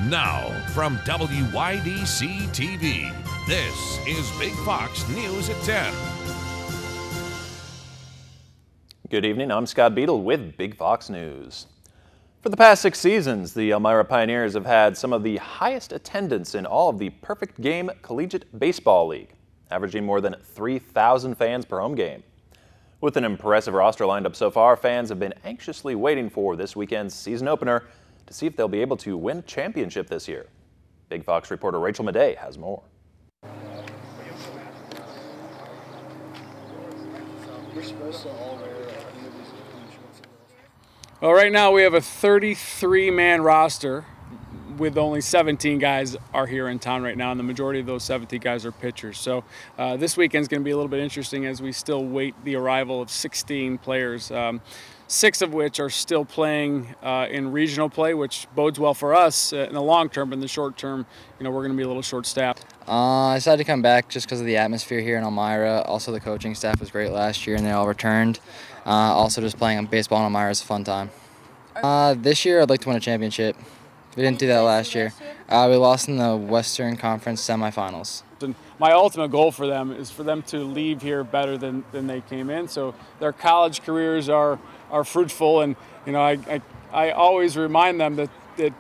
Now, from WYDC TV, this is Big Fox News at 10. Good evening, I'm Scott Beadle with Big Fox News. For the past 6 seasons, the Elmira Pioneers have had some of the highest attendance in all of the Perfect Game Collegiate Baseball League, averaging more than 3,000 fans per home game. With an impressive roster lined up so far, fans have been anxiously waiting for this weekend's season opener to see if they'll be able to win a championship this year. Big Fox reporter Rachel Madej has more. Well, right now we have a 33-man roster with only 17 guys are here in town right now, and the majority of those 17 guys are pitchers. So this weekend's going to be a little bit interesting as we still wait the arrival of 16 players. 6 of which are still playing in regional play, which bodes well for us in the long term. But in the short term, we're going to be a little short-staffed. I decided to come back just because of the atmosphere here in Elmira. Also, the coaching staff was great last year, and they all returned. Also, just playing baseball in Elmira is a fun time. This year, I'd like to win a championship. We didn't do that last year. We lost in the Western Conference semifinals. And my ultimate goal for them is for them to leave here better than they came in, so their college careers are fruitful. And I always remind them that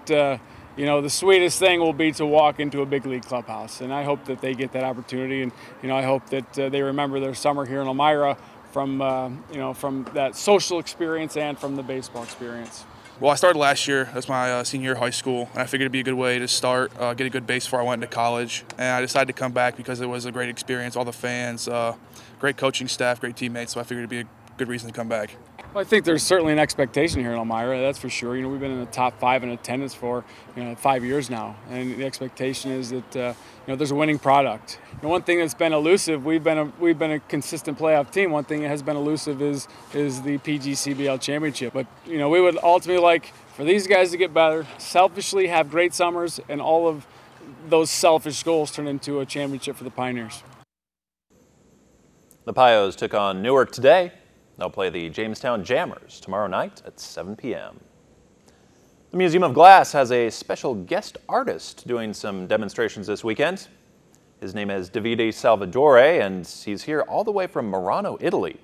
the sweetest thing will be to walk into a big league clubhouse, and I hope that they get that opportunity. And I hope that they remember their summer here in Elmira from that social experience and from the baseball experience. Well, I started last year. That's my senior year of high school, and I figured it'd be a good way to start, get a good base before I went into college. And I decided to come back because it was a great experience, all the fans, great coaching staff, great teammates, so I figured it'd be a good reason to come back. Well, I think there's certainly an expectation here in Elmira, that's for sure. We've been in the top 5 in attendance for 5 years now, and the expectation is that there's a winning product. One thing that's been elusive, we've been a consistent playoff team. One thing that has been elusive is the PGCBL championship. But we would ultimately like for these guys to get better, selfishly have great summers, and all of those selfish goals turn into a championship for the Pioneers. The Pios took on Newark today. They'll play the Jamestown Jammers tomorrow night at 7 p.m. The Museum of Glass has a special guest artist doing some demonstrations this weekend. His name is Davide Salvadore, and he's here all the way from Murano, Italy.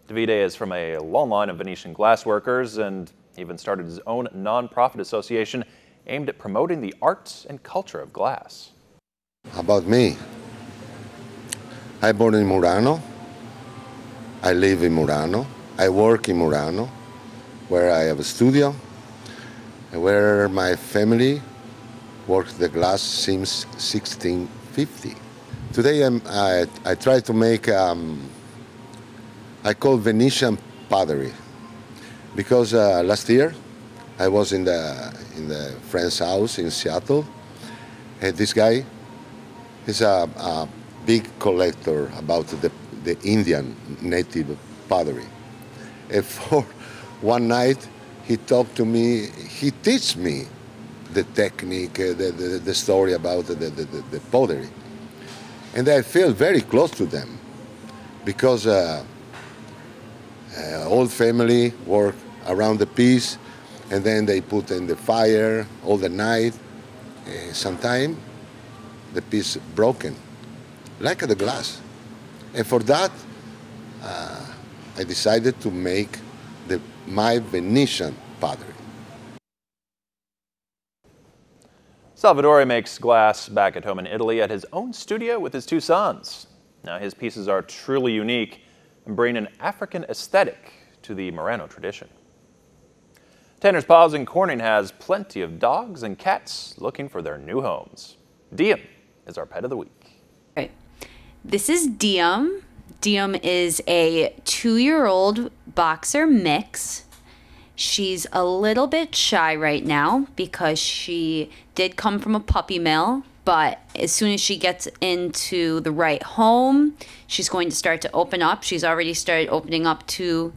Davide is from a long line of Venetian glassworkers and even started his own non-profit association aimed at promoting the arts and culture of glass. About me, I born in Murano. I live in Murano. I work in Murano, where I have a studio, where my family works the glass since 1650. Today I try to make, I call Venetian pottery, because last year I was in the friend's house in Seattle, and this guy is a big collector about the Indian native pottery. And for one night, he talked to me, he teach me the technique, the story about the pottery. And I feel very close to them because old family work around the piece, and then they put in the fire all the night. Sometimes the piece broken, like the glass. And for that, I decided to make my Venetian pottery. Salvadore makes glass back at home in Italy at his own studio with his 2 sons. Now, his pieces are truly unique and bring an African aesthetic to the Murano tradition. Tanner's Paws in Corning has plenty of dogs and cats looking for their new homes. Diem is our pet of the week. Right. This is Diem. Diem is a 2-year-old boxer mix. She's a little bit shy right now because she did come from a puppy mill, but as soon as she gets into the right home, she's going to start to open up. She's already started opening up to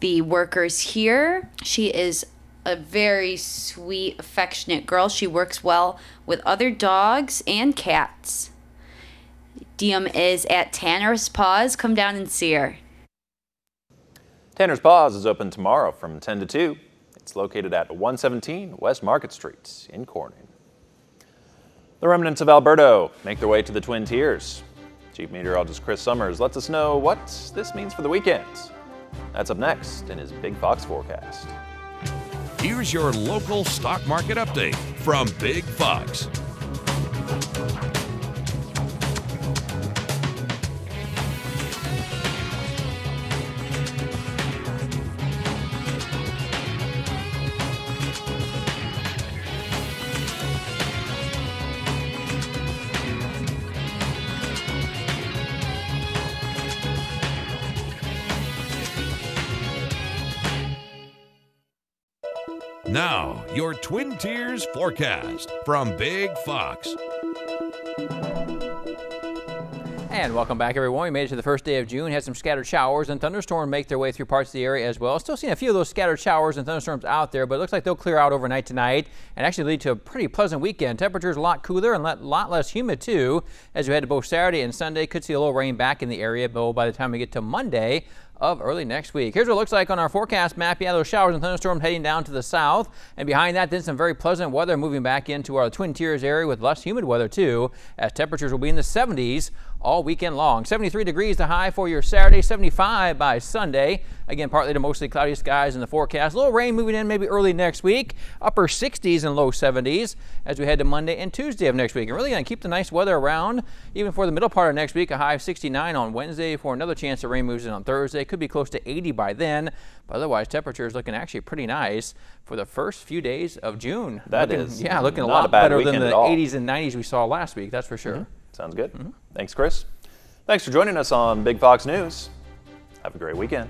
the workers here. She is a very sweet, affectionate girl. She works well with other dogs and cats. Diem is at Tanner's Paws. Come down and see her. Tanner's Paws is open tomorrow from 10 to 2. It's located at 117 West Market Street in Corning. The remnants of Alberto make their way to the Twin Tiers. Chief Meteorologist Chris Summers lets us know what this means for the weekend. That's up next in his Big Fox forecast. Here's your local stock market update from Big Fox. Now, your Twin Tiers forecast from Big Fox. And welcome back, everyone. We made it to the first day of June. Had some scattered showers and thunderstorms make their way through parts of the area as well. Still seeing a few of those scattered showers and thunderstorms out there, but it looks like they'll clear out overnight tonight and actually lead to a pretty pleasant weekend. Temperatures a lot cooler and a lot less humid, too, as we head to both Saturday and Sunday. Could see a little rain back in the area, though, by the time we get to Monday of early next week. Here's what it looks like on our forecast map. Yeah, those showers and thunderstorms heading down to the south, and behind that, then some very pleasant weather moving back into our Twin Tiers area with less humid weather, too, as temperatures will be in the 70s all weekend long. 73 degrees the high for your Saturday, 75 by Sunday. Again, partly to mostly cloudy skies in the forecast. A little rain moving in maybe early next week. Upper 60s and low 70s as we head to Monday and Tuesday of next week. And really going to keep the nice weather around even for the middle part of next week. A high of 69 on Wednesday for another chance that rain moves in on Thursday. Could be close to 80 by then. But otherwise, temperatures looking actually pretty nice for the first few days of June. Yeah, looking a lot better than the 80s and 90s we saw last week. That's for sure. Sounds good. Thanks, Chris. Thanks for joining us on Big Fox News. Have a great weekend.